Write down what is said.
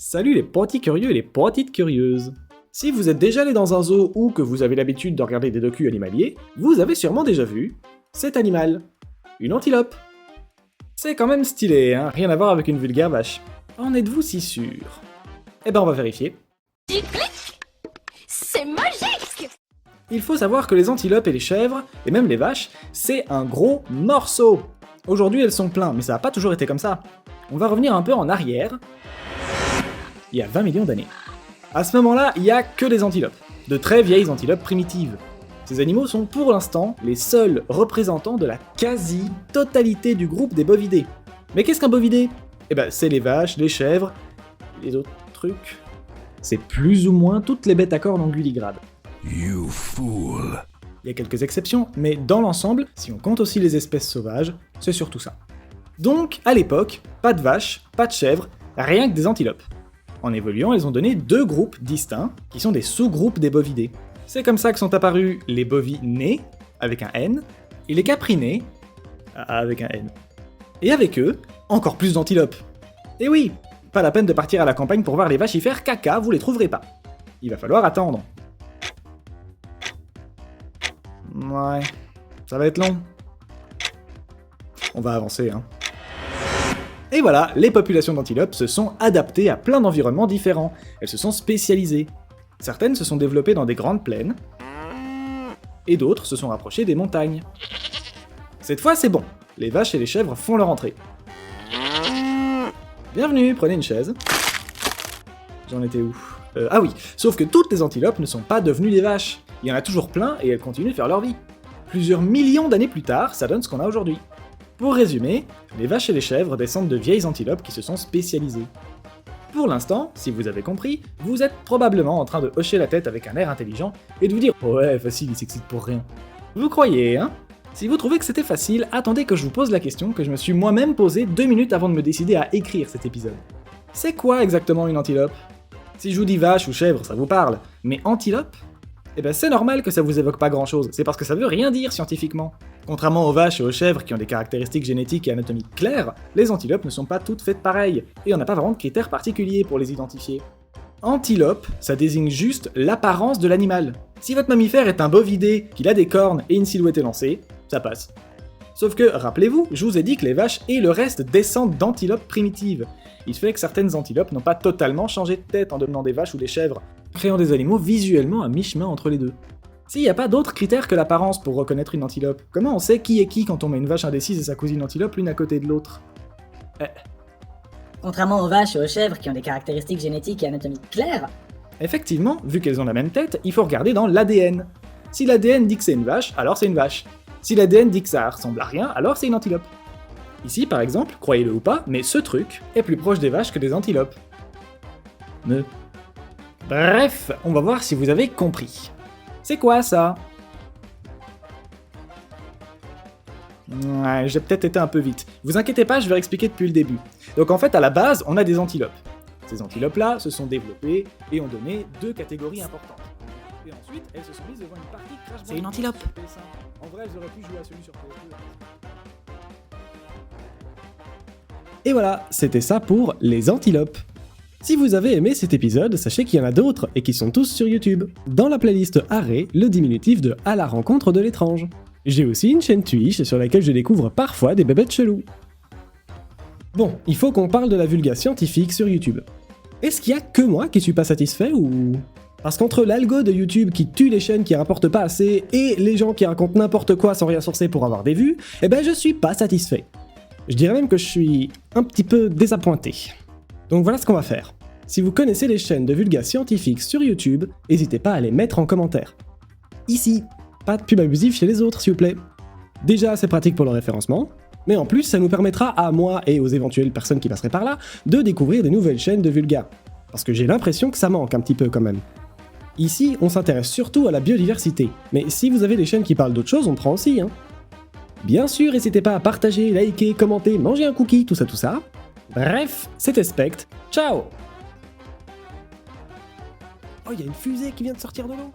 Salut les petits curieux et les petites curieuses. Si vous êtes déjà allé dans un zoo ou que vous avez l'habitude de regarder des docus animaliers, vous avez sûrement déjà vu cet animal. Une antilope. C'est quand même stylé, hein, rien à voir avec une vulgaire vache. En êtes-vous si sûr? Eh ben on va vérifier. C'est magique! Il faut savoir que les antilopes et les chèvres, et même les vaches, c'est un gros morceau. Aujourd'hui elles sont pleines, mais ça n'a pas toujours été comme ça. On va revenir un peu en arrière, il y a 20 millions d'années. À ce moment-là, il n'y a que des antilopes, de très vieilles antilopes primitives. Ces animaux sont pour l'instant les seuls représentants de la quasi-totalité du groupe des bovidés. Mais qu'est-ce qu'un bovidé? Eh ben c'est les vaches, les chèvres, les autres trucs. C'est plus ou moins toutes les bêtes à cornes anguligrades. You fool. Il y a quelques exceptions, mais dans l'ensemble, si on compte aussi les espèces sauvages, c'est surtout ça. Donc, à l'époque, pas de vaches, pas de chèvres, rien que des antilopes. En évoluant, elles ont donné deux groupes distincts, qui sont des sous-groupes des bovidés. C'est comme ça que sont apparus les bovinés, avec un N, et les caprinés, avec un N. Et avec eux, encore plus d'antilopes. Et oui, pas la peine de partir à la campagne pour voir les vaches y faire caca, vous les trouverez pas. Il va falloir attendre. Ouais, ça va être long. On va avancer, hein. Et voilà, les populations d'antilopes se sont adaptées à plein d'environnements différents. Elles se sont spécialisées. Certaines se sont développées dans des grandes plaines, et d'autres se sont rapprochées des montagnes. Cette fois, c'est bon. Les vaches et les chèvres font leur entrée. Bienvenue, prenez une chaise. J'en étais où? Ah oui, sauf que toutes les antilopes ne sont pas devenues des vaches. Il y en a toujours plein et elles continuent de faire leur vie. Plusieurs millions d'années plus tard, ça donne ce qu'on a aujourd'hui. Pour résumer, les vaches et les chèvres descendent de vieilles antilopes qui se sont spécialisées. Pour l'instant, si vous avez compris, vous êtes probablement en train de hocher la tête avec un air intelligent et de vous dire « Ouais, facile, il s'excite pour rien ». Vous croyez, hein? Si vous trouvez que c'était facile, attendez que je vous pose la question que je me suis moi-même posée 2 minutes avant de me décider à écrire cet épisode. C'est quoi exactement une antilope? Si je vous dis vache ou chèvre, ça vous parle, mais antilope? Eh ben c'est normal que ça vous évoque pas grand-chose, c'est parce que ça veut rien dire scientifiquement. Contrairement aux vaches et aux chèvres qui ont des caractéristiques génétiques et anatomiques claires, les antilopes ne sont pas toutes faites pareilles, et on n'a pas vraiment de critères particuliers pour les identifier. Antilope, ça désigne juste l'apparence de l'animal. Si votre mammifère est un bovidé, qu'il a des cornes et une silhouette élancée, ça passe. Sauf que, rappelez-vous, je vous ai dit que les vaches et le reste descendent d'antilopes primitives. Il se fait que certaines antilopes n'ont pas totalement changé de tête en devenant des vaches ou des chèvres, créant des animaux visuellement à mi-chemin entre les deux. S'il n'y a pas d'autres critères que l'apparence pour reconnaître une antilope, comment on sait qui est qui quand on met une vache indécise et sa cousine antilope l'une à côté de l'autre? Contrairement aux vaches et aux chèvres qui ont des caractéristiques génétiques et anatomiques claires, Effectivement, vu qu'elles ont la même tête, il faut regarder dans l'ADN. Si l'ADN dit que c'est une vache, alors c'est une vache. Si l'ADN dit que ça ressemble à rien, alors c'est une antilope. Ici, par exemple, croyez-le ou pas, mais ce truc est plus proche des vaches que des antilopes. Bref, on va voir si vous avez compris. C'est quoi ça? Ouais, j'ai peut-être été un peu vite. Vous inquiétez pas, je vais expliquer depuis le début. Donc en fait, à la base, on a des antilopes. Ces antilopes-là se sont développées et ont donné 2 catégories importantes. Et ensuite, elles se sont mises devant une partie Crash Bandicoot. C'est une antilope. sur PS1. En vrai, elles auraient pu jouer à celui sur PS2. Et voilà, c'était ça pour les antilopes. Si vous avez aimé cet épisode, sachez qu'il y en a d'autres et qui sont tous sur YouTube. Dans la playlist Arrêt, le diminutif de À la rencontre de l'étrange. J'ai aussi une chaîne Twitch sur laquelle je découvre parfois des bébêtes chelous. Bon, il faut qu'on parle de la vulga scientifique sur YouTube. Est-ce qu'il y a que moi qui suis pas satisfait ou... Parce qu'entre l'algo de YouTube qui tue les chaînes qui rapportent pas assez et les gens qui racontent n'importe quoi sans rien sourcer pour avoir des vues, eh ben je suis pas satisfait. Je dirais même que je suis un petit peu désappointé. Donc voilà ce qu'on va faire. Si vous connaissez les chaînes de vulga scientifique sur YouTube, n'hésitez pas à les mettre en commentaire. Ici, pas de pub abusive chez les autres s'il vous plaît. Déjà c'est pratique pour le référencement, mais en plus ça nous permettra à moi et aux éventuelles personnes qui passeraient par là de découvrir des nouvelles chaînes de vulga. Parce que j'ai l'impression que ça manque un petit peu quand même. Ici, on s'intéresse surtout à la biodiversité, mais si vous avez des chaînes qui parlent d'autres choses, on prend aussi, hein. Bien sûr, n'hésitez pas à partager, liker, commenter, manger un cookie, tout ça. Bref, c'était Spect, ciao! Oh, il y a une fusée qui vient de sortir de l'eau!